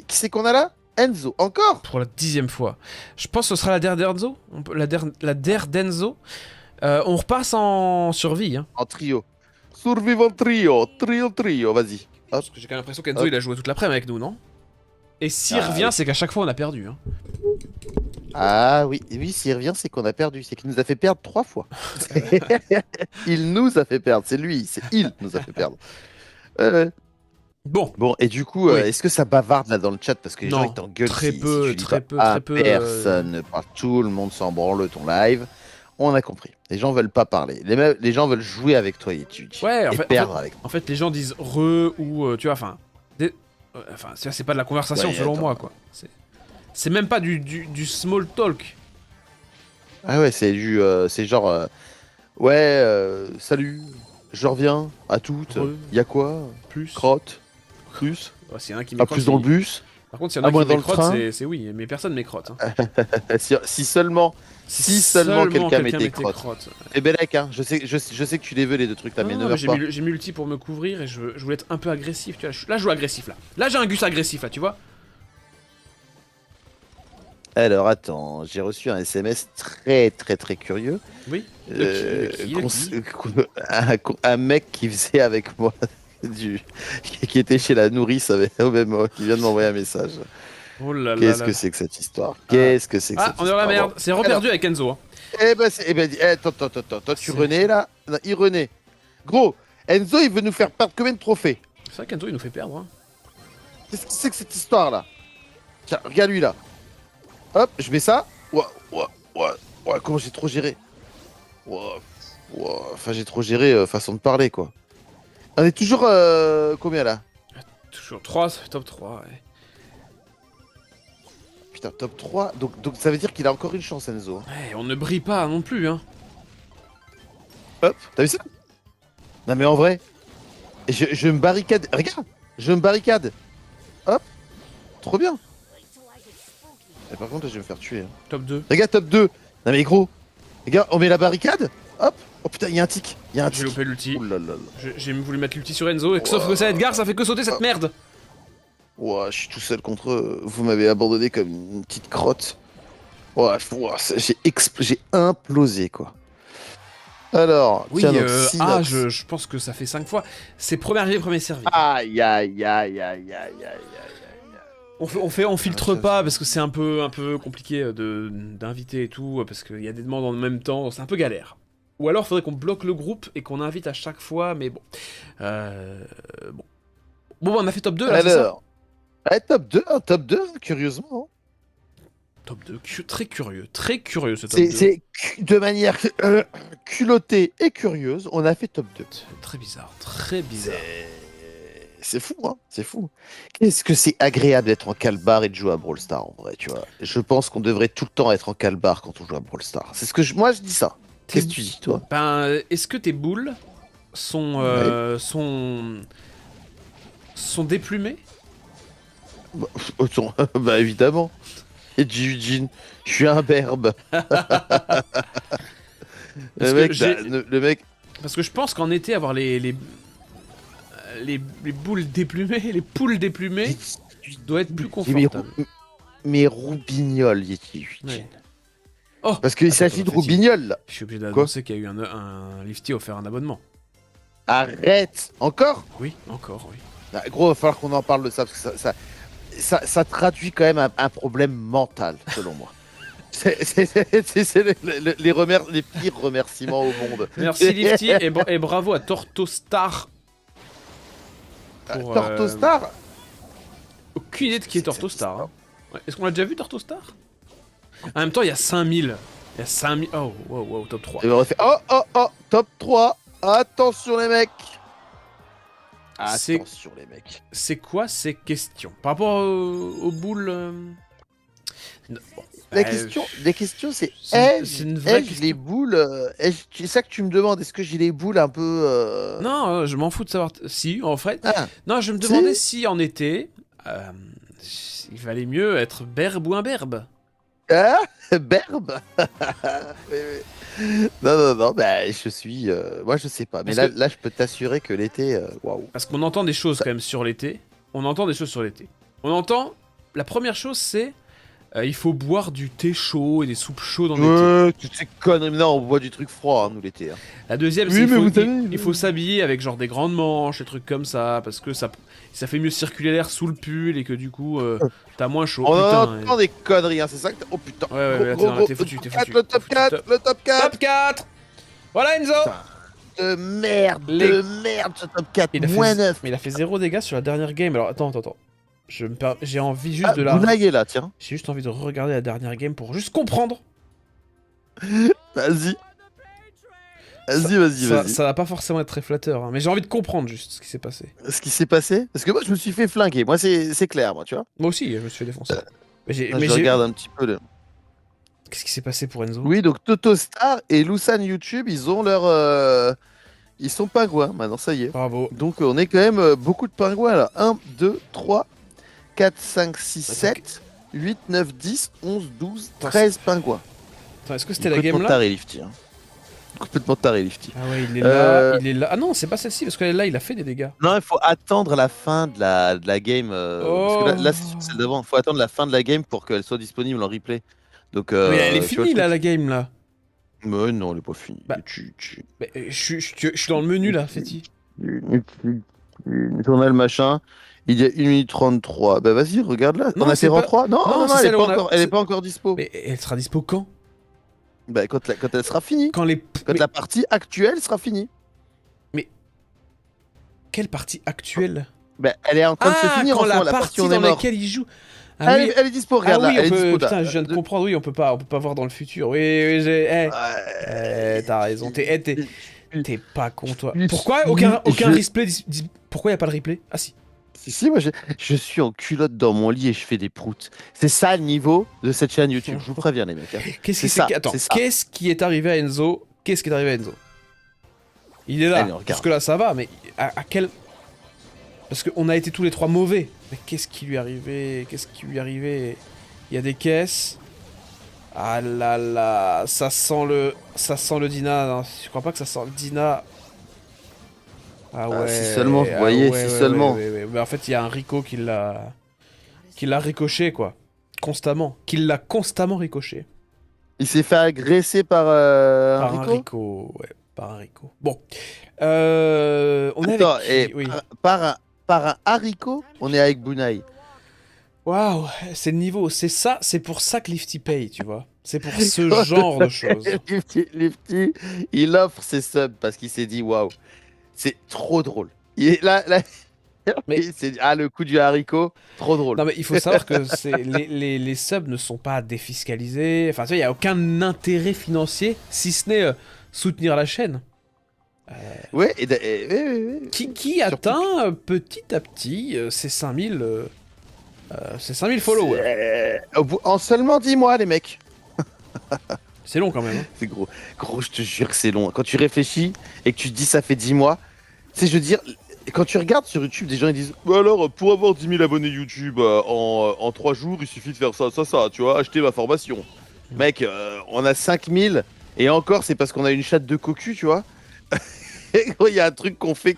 qui c'est qu'on a là? Enzo, encore? Pour la 10e fois. Je pense que ce sera la der d'Enzo. La der d'Enzo. On repasse en survie. Hein. En trio. Survivant trio, trio, vas-y. Hop, Parce que j'ai quand même l'impression qu'Enzo hop. il a joué toute l'après-midi avec nous, non? Et s'il Ah, revient, oui. c'est qu'à chaque fois on a perdu. Hein. Ah oui, oui, s'il revient, c'est qu'on a perdu. C'est qu'il nous a fait perdre 3 fois. Il nous a fait perdre, c'est lui, c'est il nous a fait perdre. Ouais. Bon, Bon, et du coup, oui. est-ce que ça bavarde là dans le chat? Parce que les gens ils Non, t'engueulent très si peu, tu dis très pas peu, à très peu. personne, ne parle, tout le monde s'en branle ton live. On a compris. Les gens veulent pas parler. Les gens veulent jouer avec toi et Ouais, et perdre avec toi. en fait, les gens disent re ou tu vois, enfin, enfin, c'est pas de la conversation Ouais, selon attends. moi, quoi. C'est même pas du small talk. Ah ouais, c'est genre, ouais, salut, je reviens à toutes. Re, Y a quoi? plus. Crotte, plus, Ouais, s'il y en a qui pas m'écrotte, plus dans le bus, par contre, s'il y en à a qui moins dans le m'écrotte, train. c'est oui, mais personne m'écrotte. Hein. Si seulement, si seulement quelqu'un mettait crotte. crotte. Et Belek, hein, je sais que tu les veux les deux trucs là, mais Non, ne mais meurs pas. j'ai mis l'ulti pour me couvrir et je voulais être un peu agressif, tu vois. Là, je joue agressif, là. Là, j'ai un Gus agressif, là, tu vois. Alors attends, j'ai reçu un SMS très curieux. Oui. De qui Un mec qui faisait avec moi qui était chez la nourrice au même qui vient de m'envoyer un message. Oh là là Qu'est-ce là que là. c'est que cette histoire? Ah, Qu'est-ce que c'est que ah, cette on est dans la histoire? merde. Bon. C'est Alors, reperdu avec Enzo. Hein. attends, toi tu C'est- renais là? Non, il renaît. Gros, Enzo il veut nous faire perdre combien de trophées? C'est vrai qu'Enzo, il nous fait perdre. Hein. Qu'est-ce que c'est que cette histoire là? Tiens, regarde lui là. Hop, je mets ça. Ouah, ouah, ouah, ouah, comment j'ai trop géré? Ouah, ouah, enfin, j'ai trop géré façon de parler quoi. On est toujours combien là? Toujours 3, top 3. Ouais. Putain, top 3. Donc ça veut dire qu'il a encore une chance, Enzo. Ouais, on ne brille pas non plus. Hein. Hop, t'as vu ça? Non mais en vrai, je me barricade. Regarde, je me barricade. Hop, trop bien. Et par contre, là, je vais me faire tuer. Hein. Top 2. Regarde, top 2. Non mais gros, regarde, on met la barricade. Hop. Oh putain, il y a un tic. Il y a un J'ai tic. loupé l'ulti. Ouh là là là. J'ai voulu mettre l'ulti sur Enzo, et sauf que ça Edgar, ça fait que sauter cette merde. Ouah, je suis tout seul contre eux. Vous m'avez abandonné comme une petite crotte. Ouah, j'ai implosé quoi. Alors, Oui, tiens donc je pense que ça fait 5 fois. C'est premier arrivé, premier servi. Aïe aïe aïe aïe aïe aïe aïe. On filtre ça, pas parce que c'est un peu compliqué d'inviter et tout, parce qu'il y a des demandes en même temps, c'est un peu galère. Ou alors faudrait qu'on bloque le groupe et qu'on invite à chaque fois, mais bon. Bon. Bon, on a fait top 2 là, c'est ça? Alors, ouais, top 2, curieusement. Top 2, très curieux ce top C'est 2. de manière culottée et curieuse, on a fait top 2. Très bizarre, très bizarre. C'est fou, hein, c'est fou. Qu'est-ce que c'est agréable d'être en calbar et de jouer à Brawl Stars, en vrai, tu vois. Je pense qu'on devrait tout le temps être en calbar quand on joue à Brawl Stars. C'est ce que moi je dis ça. Qu'est-ce que tu dis, toi? Ben, est-ce que tes boules sont, Ouais. sont déplumées? Bah, autant- bah, évidemment. Et du Eugene, je suis un berbe. Parce Le que mec, le mec, Parce que je pense qu'en été, avoir les boules déplumées, les poules déplumées, doit être plus mais, confortable. mais Roubignol, Yeti Eugene. Ouais. Oh, Parce qu'il s'agit de Roubignol, là. Je suis obligé d'annoncer qu'il y a eu un lifty offert un abonnement. Arrête! Encore? Oui, encore, oui. Ah, gros, il va falloir qu'on en parle de ça, parce que ça traduit quand même un problème mental, selon moi. C'est les pires remerciements au monde. Merci Lifty et bravo à Tortostar. Pour, Tortostar? aucune idée de qui est Tortostar. Hein. Ouais, est-ce qu'on l'a déjà vu Tortostar? En même temps, il y a 5000. Il y a 5000. Oh, wow, top 3. Et ben, on refait. Oh, top 3. Attention les mecs. C'est- Attention les mecs. C'est quoi ces questions? Par rapport aux boules. Non, bon, La bah, question c'est c'est une vraie ai-je question. les boules c'est ça que tu me demandes, est-ce que j'ai les boules un peu Non, je m'en fous de savoir si, en fait. Ah, Non, je me si. demandais si en été, il valait mieux être berbe ou un berbe. Ah, berbe. Oui, oui. Non, bah je suis moi je sais pas, mais Parce que- là je peux t'assurer que l'été waouh. Parce qu'on entend des choses quand même sur l'été. On entend des choses sur l'été. On entend la première chose, c'est il faut boire du thé chaud et des soupes chaudes en été. Toutes ces conneries. Non, on boit du truc froid, nous, l'été. Hein. La deuxième, Oui, c'est mais qu'il vous faut, savez, il faut s'habiller avec genre des grandes manches, des trucs comme ça, parce que ça fait mieux circuler l'air sous le pull et que du coup, t'as moins chaud. On Putain, entend des conneries, hein, c'est ça que t'as... Oh putain. ouais, là, t'es foutu, t'es foutu. Le top 4, le top 4. Top 4. Voilà Enzo. Putain, de merde, ce top 4. Il a Moins fait... 9. Mais il a fait 0 dégâts sur la dernière game. Alors attends. J'ai envie juste de la... Bunai est là, tiens. J'ai juste envie de regarder la dernière game pour juste comprendre. Vas-y. Vas-y. Ça va pas forcément être très flatteur, hein, mais j'ai envie de comprendre juste ce qui s'est passé. Ce qui s'est passé? Parce que moi, je me suis fait flinguer. Moi, c'est clair, moi, tu vois. Moi aussi, je me suis fait défoncer. Je regarde un petit peu le... Qu'est-ce qui s'est passé pour Enzo? Oui, donc Totostar et Lusan YouTube, ils ont leur... Ils sont pingouins, maintenant, ça y est. Bravo. Donc, on est quand même beaucoup de pingouins, là. 1, 2, 3, 4, 5, 6, 7, 8, 9, 10, 11, 12, 13 pingouins. Attends, est-ce que c'était la game là? Taré, Lifty, hein. Complètement taré, Lifty. Ah ouais, il est là, il est là. Ah non, c'est pas celle-ci, parce que là, il a fait des dégâts. Non, il faut attendre la fin de la game. Parce que là c'est celle d'avant. Il faut attendre la fin de la game pour qu'elle soit disponible en replay. Donc, Mais elle est tu vois finie le là, truc. la game là. Mais non, elle est pas finie. Bah, Mais, je suis dans le menu là, Fetty. Journal machin. Il y a 1 minute 33. Bah vas-y, regarde là. Non, On a c'est fait rang pas- 3. Non, Non, non, c'est elle est celle où pas on a- encore, elle est c'est- pas encore dispo. Mais elle sera dispo quand? Bah quand elle sera finie. Quand les. Quand Mais la partie actuelle sera finie. quelle partie actuelle? Bah elle est en train de se finir quand en ce la moment, la partie partie où on est dans mort. laquelle il joue. Ah oui, Elle est dispo, regarde ah oui, là. Elle est on peut... dispo là. Putain, je viens de comprendre, oui, on peut pas voir dans le futur. Oui, j'ai... T'as raison, t'es pas con, toi. Pourquoi aucun replay... Pourquoi y a pas de replay? Ah si. Si, moi je suis en culotte dans mon lit et je fais des proutes. C'est ça le niveau de cette chaîne YouTube, je vous préviens les mecs. Hein. Attends, qu'est-ce qui est arrivé à Enzo? Il est là, Allez, jusque là ça va, mais à quel... Parce qu'on a été tous les trois mauvais. Mais qu'est-ce qui lui est arrivé? Il y a des caisses. Ah là là, ça sent le Dina. Non, je crois pas que ça sent le Dina. Ah ouais. Si seulement, vous voyez, si seulement. Ouais. Mais en fait, il y a un Rico qui l'a ricoché, quoi. Constamment. Qui l'a constamment ricoché. Il s'est fait agresser par, Par un un Rico. Rico, ouais. Par un Rico. Bon. On est Attends, avec qui? Oui. par un haricot, on est avec Bunai. Waouh, c'est le niveau, c'est ça, c'est pour ça que Lifty paye, tu vois. C'est pour ce genre de choses. Lifty, il offre ses subs parce qu'il s'est dit waouh, c'est trop drôle. Il est là, Mais- il s'est dit ah le coup du haricot, trop drôle. Non mais il faut savoir que les subs ne sont pas défiscalisés, enfin tu vois, il n'y a aucun intérêt financier, si ce n'est soutenir la chaîne. Ouais, ouais. Qui atteint petit à petit ces 5000 followers. En seulement 10 mois les mecs. C'est long quand même. Hein. C'est gros. Gros, je te jure que c'est long. Quand tu réfléchis et que tu te dis ça fait 10 mois, tu sais, je veux dire, quand tu regardes sur YouTube, des gens ils disent bah alors, pour avoir 10 000 abonnés YouTube en 3 jours, il suffit de faire ça, tu vois, acheter ma formation. Mec, on a 5000 et encore, c'est parce qu'on a une chatte de cocu, tu vois. Il y a un truc qu'on fait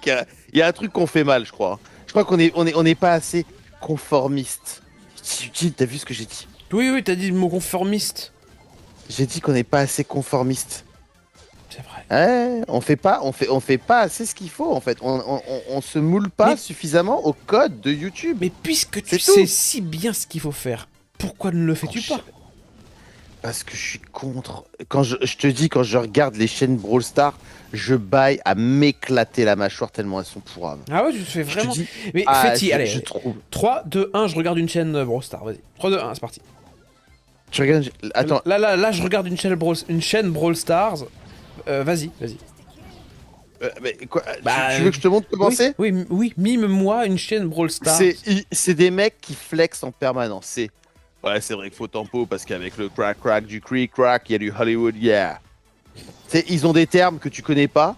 il y a un truc qu'on fait mal, je crois. Je crois qu'on est pas assez conformiste. T'as vu ce que j'ai dit? Oui, t'as dit le mot conformiste. J'ai dit qu'on n'est pas assez conformiste. C'est vrai. Ouais, on fait pas assez ce qu'il faut en fait. On se moule pas suffisamment au code de YouTube. Mais puisque tu C'est sais tout. si bien ce qu'il faut faire, pourquoi ne le fais-tu pas? Parce que je suis contre. Quand je te dis, quand je regarde les chaînes Brawl Stars, je baille à m'éclater la mâchoire tellement elles sont pourraves. Ah ouais, tu te fais Je te vraiment... dis, Mais ah, Fetty, allez, je trouve. 3, 2, 1, je regarde une chaîne Brawl Stars, vas-y. 3, 2, 1, c'est parti. Tu regardes. Attends, Là, je regarde une chaîne Brawl Stars. Vas-y. mais quoi, Bah, tu veux que je te montre comment c'est? Oui, mime-moi une chaîne Brawl Stars. C'est des mecs qui flexent en permanence. Ouais, c'est vrai qu'il faut tempo parce qu'avec le crack du crack, il y a du Hollywood, yeah. Ils ont des termes que tu connais pas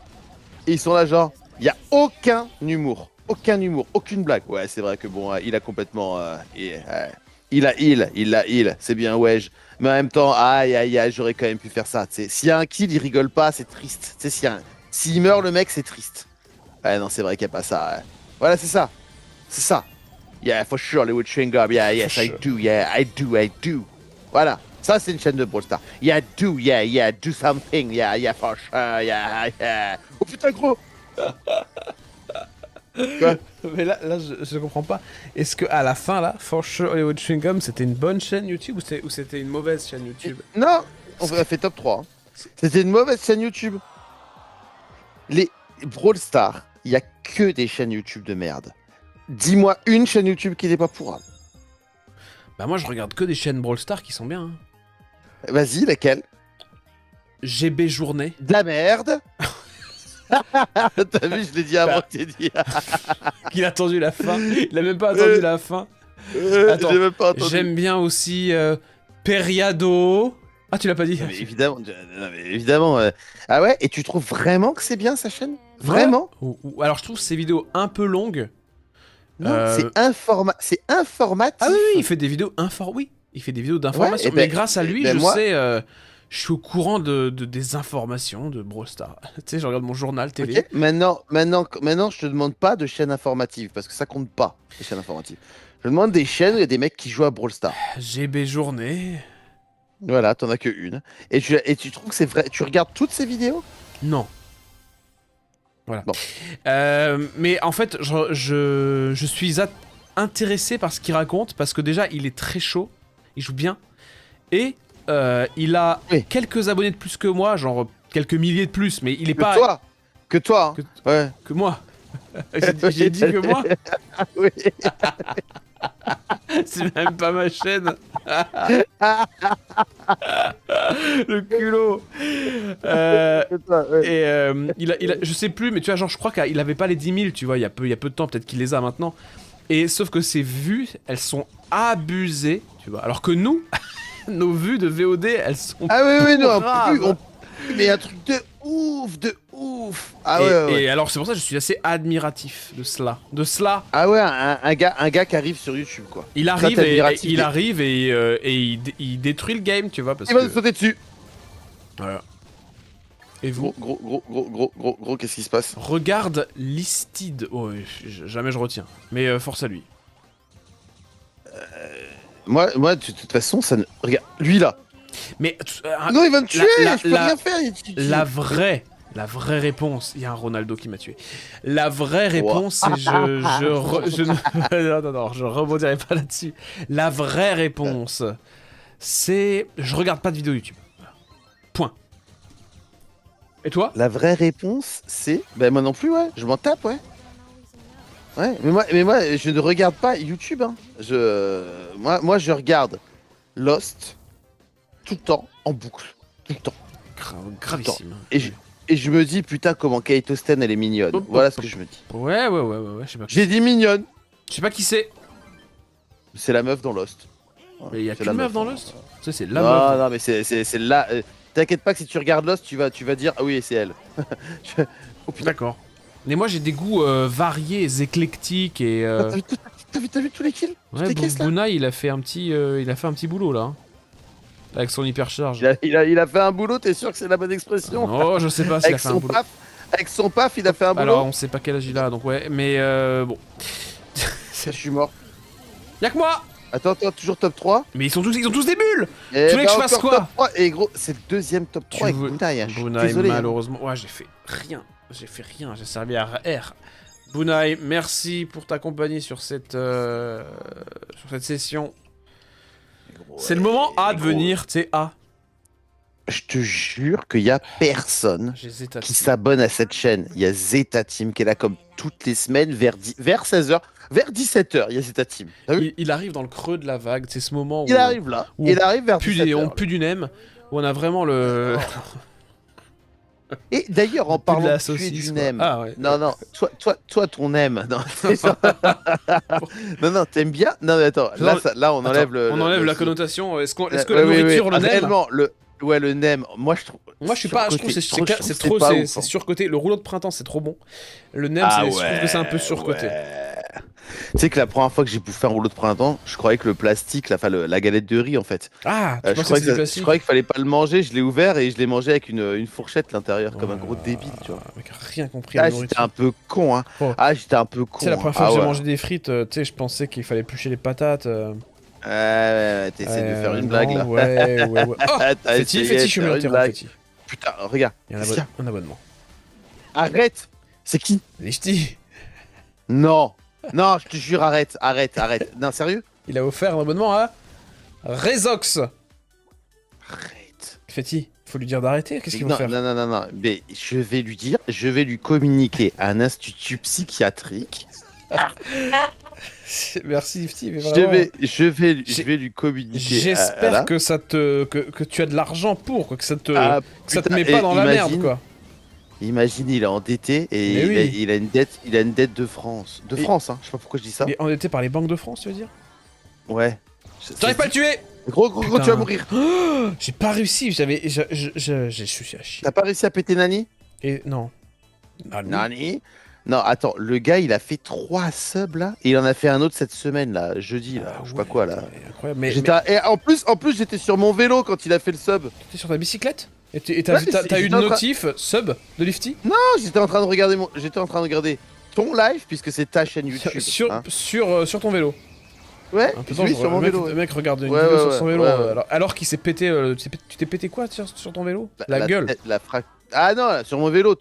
et ils sont là genre, il y a aucun humour, aucune blague. Ouais, c'est vrai que bon, il a complètement, il a, c'est bien ouais. Mais en même temps, aïe, j'aurais quand même pu faire ça. S'il y a un kill, il rigole pas, c'est triste. S'il meurt le mec, c'est triste. Ouais, non, c'est vrai qu'il n'y a pas ça. Ouais. Voilà, c'est ça. Yeah, for sure, Hollywood Chewing Gum. Yeah, yes, For I sure. do. Yeah, I do. Voilà. Ça, c'est une chaîne de Brawl Stars. Yeah, do. Yeah, do something. Yeah, for sure. Yeah. Oh putain, gros. Quoi? Mais là je comprends pas. Est-ce que à la fin, là, For Sure Hollywood Chewing Gum, c'était une bonne chaîne YouTube ou c'était une mauvaise chaîne YouTube? Non, on a fait top 3. Hein. C'était une mauvaise chaîne YouTube. Les Brawl Stars, il y a que des chaînes YouTube de merde. Dis-moi une chaîne YouTube qui n'est pas pourrable. Bah moi, je regarde que des chaînes Brawl Stars qui sont bien. Hein. Vas-y, laquelle? GB Journée. De la merde. T'as vu, je l'ai dit avant Bah. que t'aies dit. Il a attendu la fin. Il a même pas attendu la fin. Attends, J'ai même pas entendu. J'aime bien aussi Periado. Ah, tu l'as pas dit? Non, mais évidemment. Ah ouais, et tu trouves vraiment que c'est bien sa chaîne? Vraiment? Alors, je trouve ces vidéos un peu longues. Non, c'est informatif. Ah oui, il fait des vidéos Oui, il fait des vidéos d'information. Ouais, mais grâce à lui, je moi... sais, je suis au courant des informations de Brawl Stars. Tu sais, je regarde mon journal TV. Ok, maintenant, je te demande pas de chaîne informative parce que ça compte pas, les chaînes informatives. Je demande des chaînes où il y a des mecs qui jouent à Brawl Stars. GB Journée. Voilà, t'en as que une. Et tu trouves que c'est vrai? Tu regardes toutes ces vidéos? Non. Voilà. Bon. Mais en fait, je suis intéressé par ce qu'il raconte parce que déjà, il est très chaud. Il joue bien. Et il a Oui. quelques abonnés de plus que moi, genre quelques milliers de plus, mais il est pas Que toi. Hein. Ouais. que moi. J'ai dit que moi. Oui. C'est même pas ma chaîne. Le culot. Que toi, ouais. Et je sais plus, mais tu vois, genre, je crois qu'il avait pas les 10 000, tu vois, il y a peu de temps, peut-être qu'il les a maintenant. Et sauf que ses vues, elles sont abusées, tu vois. Alors que nous, nos vues de VOD, elles sont. Ah oui, non, graves. mais un truc de ouf. Ah et, ouais. et alors, c'est pour ça que je suis assez admiratif de cela. Ah ouais, un gars qui arrive sur YouTube, quoi. Il Ça, arrive t'es et admiratif. il détruit le game, tu vois, parce Il va que. nous sauter dessus. Voilà. Et vous? Gros, qu'est-ce qui se passe? Regarde Listed. Oh, jamais je retiens. Mais force à lui. Moi, de toute façon, ça ne... Regarde, lui, là. Mais Non, il va me tuer, je peux rien faire. la vraie réponse, il y a un Ronaldo qui m'a tué. La vraie réponse, c'est non, je rebondirai pas là-dessus. La vraie réponse, c'est je regarde pas de vidéos YouTube. Voilà. Point. Et toi? La vraie réponse, c'est... Ben moi non plus, ouais. Je m'en tape, ouais. Ouais, mais moi, je ne regarde pas YouTube. Hein. Moi, je regarde Lost tout le temps, en boucle. Tout le temps. Gravissime. Et je me dis, putain, comment Kate Austen, elle est mignonne. Voilà ce que je me dis. Ouais, je sais pas. J'ai dit mignonne. Je sais pas qui c'est. C'est la meuf dans Lost. Mais il y a C'est qu'une la meuf dans hein. Lost. Tu sais, c'est la meuf. Non, mais c'est là. T'inquiète pas que si tu regardes Lost, tu vas dire, ah oui, c'est elle. Oh putain. D'accord. Mais moi j'ai des goûts variés, éclectiques et. T'as vu tous les kills? Ouais, les caisses, là Buna il a fait un petit boulot là. Hein. Avec son hypercharge. il a fait un boulot, t'es sûr que c'est la bonne expression? Oh, je sais pas s'il a fait un boulot. Avec son paf, il a fait un boulot. Alors on sait pas quel âge il a, donc ouais, mais bon. Je suis mort. Y'a que moi. Attends, toujours top 3. Mais ils ont tous des bulles. Et Tu voulais que je fasse encore quoi? top 3. Et gros, c'est le deuxième top 3 avec Bunai. Bunai, Désolé. malheureusement. Ouais, j'ai fait rien. J'ai servi à R. Bunai, merci pour ta compagnie sur cette session. C'est le moment A de venir, tu sais, A. Je te jure qu'il y a personne J'ai Zeta qui Team. s'abonne à cette chaîne. Il y a Zeta Team qui est là comme toutes les semaines vers 16h, vers 17h. Il y a Zeta Team. T'as vu? Il arrive dans le creux de la vague, c'est ce moment où Il arrive là. où Il arrive vers on 17h. pue du nem, où on a vraiment le. Et d'ailleurs, en de parlant la de tuer saucisse, du quoi. nem. Ah ouais. Non, toi, ton nem. Non, t'aimes bien? Non, mais attends, là, on enlève Attends, on enlève la connotation. Est-ce que la oui, nourriture, le nem. réellement, le nem, moi je trouve. Moi, je suis pas. Je trouve que c'est pas ouf, c'est hein. surcoté. Le rouleau de printemps, c'est trop bon. Le nem, je trouve que c'est un peu surcoté. Tu sais que la première fois que j'ai bouffé un rouleau de printemps, je croyais que le plastique, la galette de riz en fait. Ah, tu Je penses que croyais c'est du que je plastique? croyais qu'il fallait pas le manger, je l'ai ouvert et je l'ai mangé avec une fourchette à l'intérieur, comme un gros débile, tu vois. Mec, rien compris à la Ah, j'étais nourriture. un peu con, hein. Oh. Ah, j'étais un peu Tu sais, la con, hein. première fois que Ah j'ai ouais. mangé des frites, tu sais, je pensais qu'il fallait éplucher les patates. Ouais, t'essaies de faire une blague Non, là. ouais. Oh, T'as Féti, essayé de je me faire une l'interromps, blague. Féti. Putain, regarde. Il y a Qu'est-ce qu'il y a un abonnement. Arrête. C'est qui? Lifty, Non. Non, je te jure, arrête. Non, sérieux? il a offert un abonnement à Rezox. Arrête. Féti, faut lui dire d'arrêter, qu'est-ce qu'il va Non, faire? non. Mais je vais lui dire, je vais lui communiquer à un institut psychiatrique. Merci Lifty, mais Je vraiment. vais lui communiquer. J'espère là. que ça te que tu as de l'argent pour, quoi, que ça te Ah, que ça te putain, met pas et dans la merde, imagine- quoi. Imagine, il est endetté et Mais oui. il a une dette, de France. De Et- France, hein. Je sais pas pourquoi je dis ça. Il est endetté par les banques de France, tu veux dire? Ouais. J'arrive pas à le tuer! Gros, Putain. tu vas mourir. J'ai pas réussi, je suis à chier. T'as pas réussi à péter Nani? Et non. Ah, non. Nani? Non, attends, le gars, il a fait 3 subs là, et il en a fait un autre cette semaine là, jeudi là, Ah je sais pas ouais, quoi là. Incroyable. Mais Et en plus, j'étais sur mon vélo quand il a fait le sub. t'es sur ta bicyclette? Et t'as Ouais, vu- t'as eu j'étais une en train- notif sub de Lifty? Non, j'étais en train de regarder ton live puisque c'est ta chaîne YouTube. Hein. Sur ton vélo. Ouais, Un peu je vais dangereux. sur mon le mec, vélo. le mec regarde une Ouais, vidéo ouais, sur son vélo, ouais, ouais. alors qu'il s'est pété. Tu t'es pété quoi sur ton vélo? La gueule. Ah non, sur mon vélo,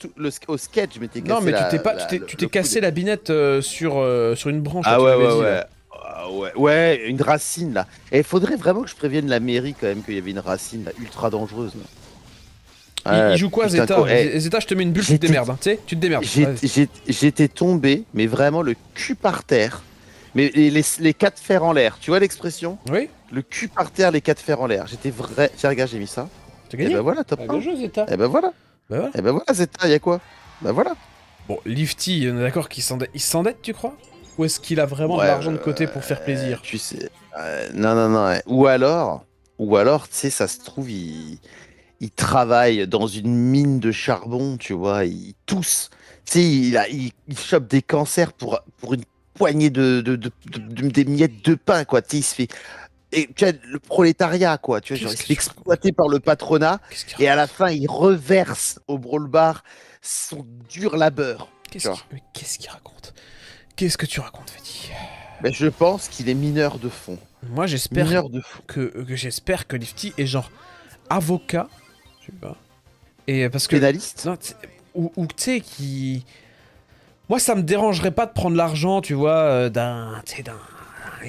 au sketch, je m'étais cassé Non, mais la- tu t'es pas, la- tu le t'es coude. cassé la binette sur une branche. Ah là, tu ouais, m'avais ouais, dit, ouais. là. Ah ouais, une racine là. Et il faudrait vraiment que je prévienne la mairie quand même qu'il y avait une racine là, ultra dangereuse. Là. Il joue quoi, putain, Zeta? quoi, eh, Zeta, je te mets une bulle, tu te j'étais- démerdes. Hein. Tu sais, tu te démerdes. Vas-y. J'étais tombé, mais vraiment le cul par terre. Mais les quatre fers en l'air, tu vois l'expression? Oui, Le cul par terre, les quatre fers en l'air. J'étais vrai. Tiens, regarde, j'ai mis ça. t'as Et gagné. ben voilà, top Ah, 1. bien joué, Zeta. Et ben voilà. Bah voilà. Et ben voilà, Zeta, y'a quoi? Ben voilà. Bon, Lifty, on est d'accord qu'il s'endette, tu crois? Ou est-ce qu'il a vraiment de Ouais, l'argent de côté pour faire plaisir? Tu sais. Non. Ouais. Ou alors, tu sais, ça se trouve, il travaille dans une mine de charbon, tu vois, il tousse. Tu sais, il chope des cancers pour une poignée des miettes de pain, quoi. Tu sais, il se fait. Et tu vois, le prolétariat, quoi. Tu vois, genre, il Qu'est-ce se que fait tu exploiter par le patronat Qu'est-ce qu'il et à la fin, il reverse au brawl bar son dur labeur. Qu'est-ce qu'il raconte? Qu'est-ce que tu racontes, Fetty? Mais je pense qu'il est mineur de fond. Moi, j'espère Mineur de fond. que Lifty est genre avocat, je sais pas. Et parce que Pénaliste. non, ou tu sais qui, moi, ça me dérangerait pas de prendre l'argent, tu vois, d'un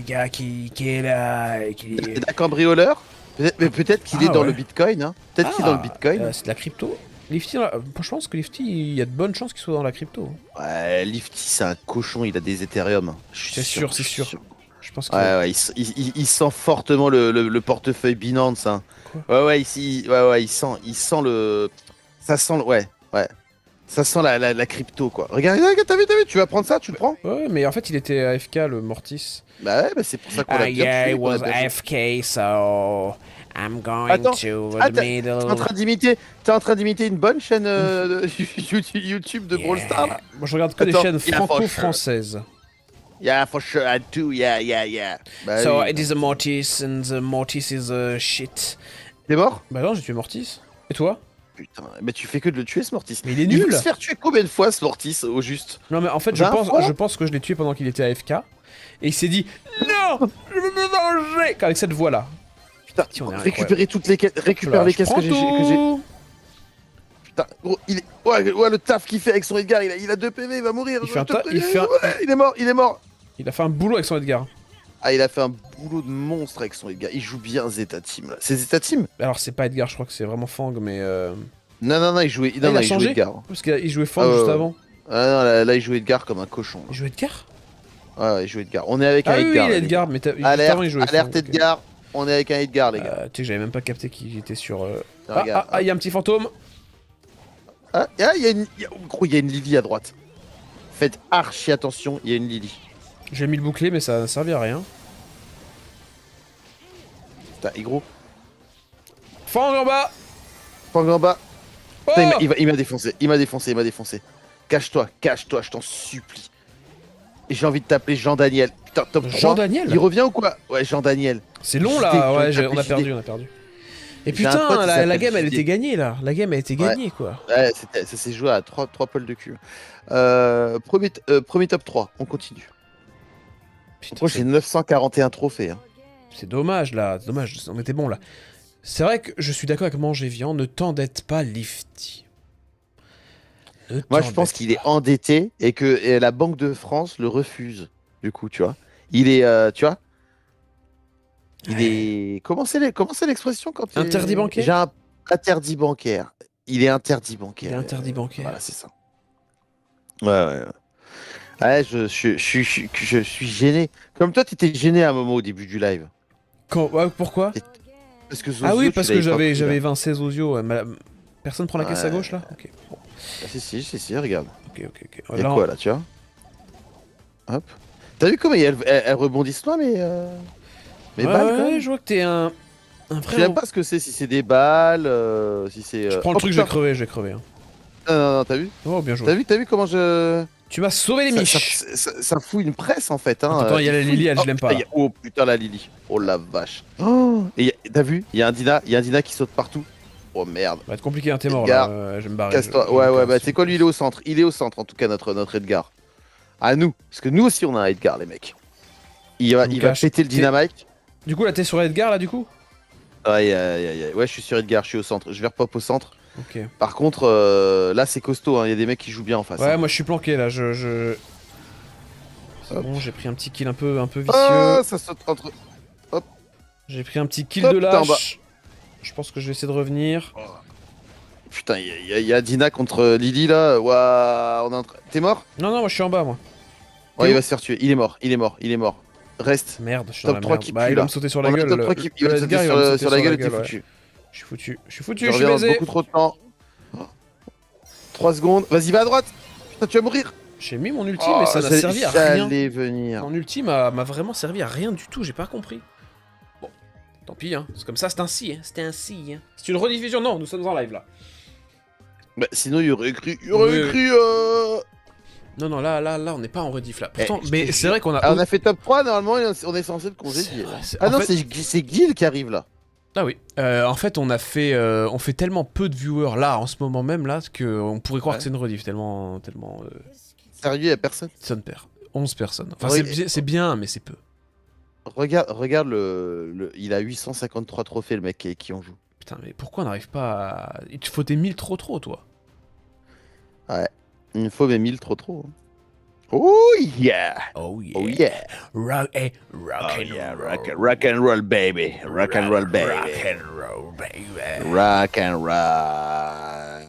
gars qui est là, et qui. D'un cambrioleur. Mais peut-être qu'il est dans ouais. le bitcoin. Hein. Peut-être qu'il est dans le bitcoin. C'est de la crypto. Lifty, je pense que Lifty, il y a de bonnes chances qu'il soit dans la crypto. Ouais, Lifty, c'est un cochon, il a des Ethereum. C'est sûr. Je pense qu'il Ouais, il sent fortement le portefeuille Binance. Hein. Quoi Ouais, il sent le. Ça sent le. Ouais. Ça sent la crypto, quoi. Regarde, t'as vu, tu vas prendre ça, tu le prends? Ouais, mais en fait, il était AFK, le Mortis. Bah ouais, c'est pour ça qu'on l'a bien Yeah, tué, it qu'on a was bien fait. AFK, so I'm going Attends, to ah, the T'es middle. en train d'imiter une bonne chaîne YouTube de Brawl Stars là? Moi, je regarde que des Attends, chaînes yeah, for franco-françaises. Yeah, for sure, I do, yeah. Bah, So oui. it is a Mortis, and the Mortis is a shit. T'es mort? Bah non, j'ai tué Mortis. Et toi? Putain, mais tu fais que de le tuer ce Mortis. Mais il est Il nul. veut se faire tuer combien de fois ce Mortis au juste? Non, mais en fait, 20 fois je pense que je l'ai tué pendant qu'il était AFK. Et il s'est dit non, je veux me venger avec cette voix là. Putain, Si, on est récupérer toutes les caisses, récupère les caisses que j'ai. Putain, gros, ouais, le taf qu'il fait avec son Edgar, il a 2 PV, il va mourir. Il fait un je te ta- il préviens. fait un- Ouais, il est mort. Il a fait un boulot avec son Edgar. Ah, il a fait un boulot de monstre avec son Edgar. Il joue bien Zeta Team là. C'est Zeta Team? Alors c'est pas Edgar, je crois que c'est vraiment Fang, mais Non, il jouait. il a il changé jouait Edgar. parce qu'il jouait Fang Ah, ouais, juste ouais. avant. Ah non, là, il jouait Edgar comme un cochon. Il jouait Edgar? Ouais, il jouait Edgar. On est avec un Ah oui, Edgar. il là, est les Edgar, gars. mais juste Alerte, avant il jouait alerte Fang, ok. Edgar. On est avec un Edgar, les gars. Tu sais que j'avais même pas capté qu'il était sur. Regarde. Il y a un petit fantôme. Il y a une Lily à droite. Faites archi attention, il y a une Lily. J'ai mis le bouclier, mais ça ne servait à rien. Putain, et gros. Fang en bas. Fang en bas. Oh Putain, il m'a défoncé. Cache-toi, je t'en supplie. j'ai envie de t'appeler Jean-Daniel. Putain, top 3. Jean-Daniel Il revient ou quoi? Ouais, Jean-Daniel. C'est long JD, là, ouais, JD. on a perdu, on a perdu. Et J'ai un pote, putain, il la s'appelle game elle JD. était gagnée là. La game elle était Ouais. gagnée quoi. Ouais, ça s'est joué à 3 poils de cul. Premier top 3, on continue. Putain, Moi j'ai 941 trophées. Hein. c'est dommage là, c'est dommage, on était bon là. C'est vrai que je suis d'accord avec Mangévian, ne t'endette pas Lifty. Moi je pense qu'il est endetté et que la Banque de France le refuse. Du coup, tu vois. Il est, tu vois. Il est. Comment c'est l'expression quand Interdit bancaire. J'ai un interdit bancaire. Il est interdit bancaire. Il est interdit bancaire. Voilà, c'est ça. Ouais. Ouais, je suis gêné. Comme toi, tu étais gêné à un moment au début du live. Ouais, pourquoi? Parce que Zozio, Ah oui, tu parce que l'avais pas pris, j'avais là. Vincé Zozio. Personne prend la caisse à gauche là? Ok. Bon. Ah, si, regarde. Ok. Il y a quoi là, tu vois? Hop. T'as vu comment elles rebondissent loin, mais balles quand même. je vois que t'es un Je vrai. sais même pas ce que c'est, si c'est des balles, si c'est. Je prends le truc, je vais crever. Hein. Non, t'as vu? Oh, bien joué. T'as vu comment je. Tu m'as sauvé les miches. Ça fout une presse en fait. Hein. Attends, il y a la Lily, elle, je l'aime pas. Oh putain, la Lily. Oh la vache. Et t'as vu? Il y a un Dina qui saute partout. Oh merde. Ça va être compliqué, hein, t'es mort Edgar, là. Je vais me barrer. Casse-toi. Ouais, bah c'est quoi, lui il est au centre. Il est au centre en tout cas, notre Edgar. À nous. Parce que nous aussi on a un Edgar, les mecs. Il va péter le dynamite. Du coup, là t'es sur Edgar là, du coup? Ouais, je suis sur Edgar, je suis au centre. Je vais repop au centre. Ok. Par contre, là c'est costaud, hein. Il y a des mecs qui jouent bien en face. Ouais, hein. moi je suis planqué là, C'est bon, j'ai pris un petit kill un peu vicieux. Oh, ça saute entre. J'ai pris un petit kill Hop, de putain, lâche. Je pense que je vais essayer de revenir. Putain, il y a Dina contre Lily là. Ouah, on est en train. T'es mort? Non, moi je suis en bas, moi. Ouais, T'es il où? va se faire tuer. Il est mort. Reste. Merde, je suis dans Top la 3 merde. qui Bah, pue il va là. me sauter sur la On a gueule. top 3 qui il va te sauter sur la gueule et t'es ouais. foutu. Je suis foutu, je Je suis reviens dans baisé. beaucoup trop de temps. 3 secondes. Vas-y, va à droite. Putain, tu vas mourir. J'ai mis mon ulti, mais ça n'a servi à rien. J'allais venir. Mon ulti m'a vraiment servi à rien du tout, j'ai pas compris. Bon, tant pis, hein. C'est comme ça, c'est ainsi, hein. C'était ainsi, hein. C'est une rediffusion, non, nous sommes en live là. Bah, sinon, il y aurait écrit. Non, là, on n'est pas en rediff là. Pourtant, mais c'est vrai qu'on a. Ah, on a fait top 3, normalement, on est censé le congédier. Ah non, c'est Guil qui arrive là. Ah oui. En fait, on fait tellement peu de viewers là, en ce moment même là, qu'on pourrait croire que c'est une rediff, tellement. Sérieux, y'a personne. Personne perd. 11 personnes. Enfin, c'est bien, mais c'est peu. Regarde il a 853 trophées, le mec qui en joue. Putain, mais pourquoi on n'arrive pas à. Il te faut tes 1000 trop, toi. Ouais. Il me faut mes 1000 trop. Hein. Oh yeah! Oh yeah! Oh yeah! Rock and roll, baby! Rock and roll, baby! Rock and roll!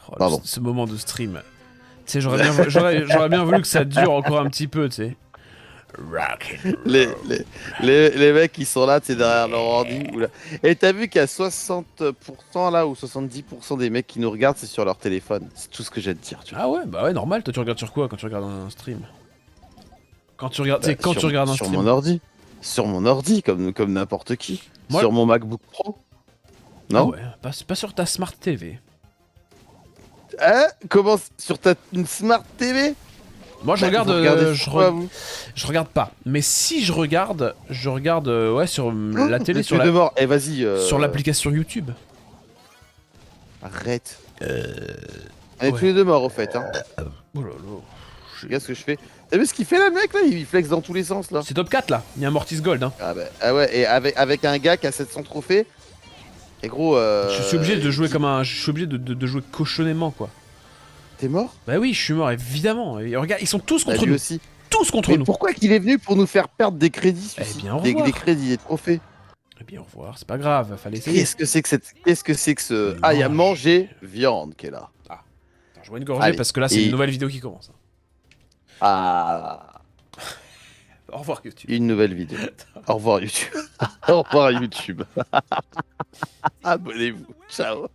Oh, Pardon. ce moment de stream. Tu sais, j'aurais bien voulu que ça dure encore un petit peu, tu sais. Rock and roll. Les mecs qui sont là, tu sais, derrière leur ordi. Et t'as vu qu'il y a 60% là, ou 70% des mecs qui nous regardent, c'est sur leur téléphone. C'est tout ce que j'ai à te dire, tu vois. Ah ouais, bah ouais, normal. Toi, tu regardes sur quoi quand tu regardes un stream? Quand tu regardes, tu regardes un stream. Sur mon ordi. Sur mon ordi, comme n'importe qui. Moi, sur mon MacBook Pro. Non? Ah ouais, pas sur ta Smart TV. Hein? Comment? Sur une Smart TV? Moi, je regarde. Vous Je regarde pas. Mais si je regarde ouais, sur la télé, sur de mort. Eh, vas-y. sur l'application YouTube. Arrête. On est tous les deux morts, au fait. Hein. Oh là là. Regarde ce que je fais. T'as vu ce qu'il fait là, le mec là? Il flex dans tous les sens là. C'est top 4 là. Il y a un Mortis Gold. Hein. Ah ouais, et avec un gars qui a 700 trophées. Et gros. Je suis obligé de jouer comme un. Je suis obligé de jouer cochonnément quoi. T'es mort? Bah oui, je suis mort évidemment. Et regarde, ils sont tous contre nous. Aussi. Tous contre Mais nous. pourquoi qu'il est venu pour nous faire perdre des crédits? Eh bien, au revoir. Des crédits, des trophées. Eh bien, au revoir. C'est pas grave. Fallait essayer. Qu'est-ce que c'est que ce. Ah, il y a manger viande qui est là. Ah. Attends, je vois une gorgée parce que là, c'est une nouvelle vidéo qui commence. Ah. Au revoir YouTube. Une nouvelle vidéo. Au revoir YouTube. Au revoir YouTube. Abonnez-vous. Ciao.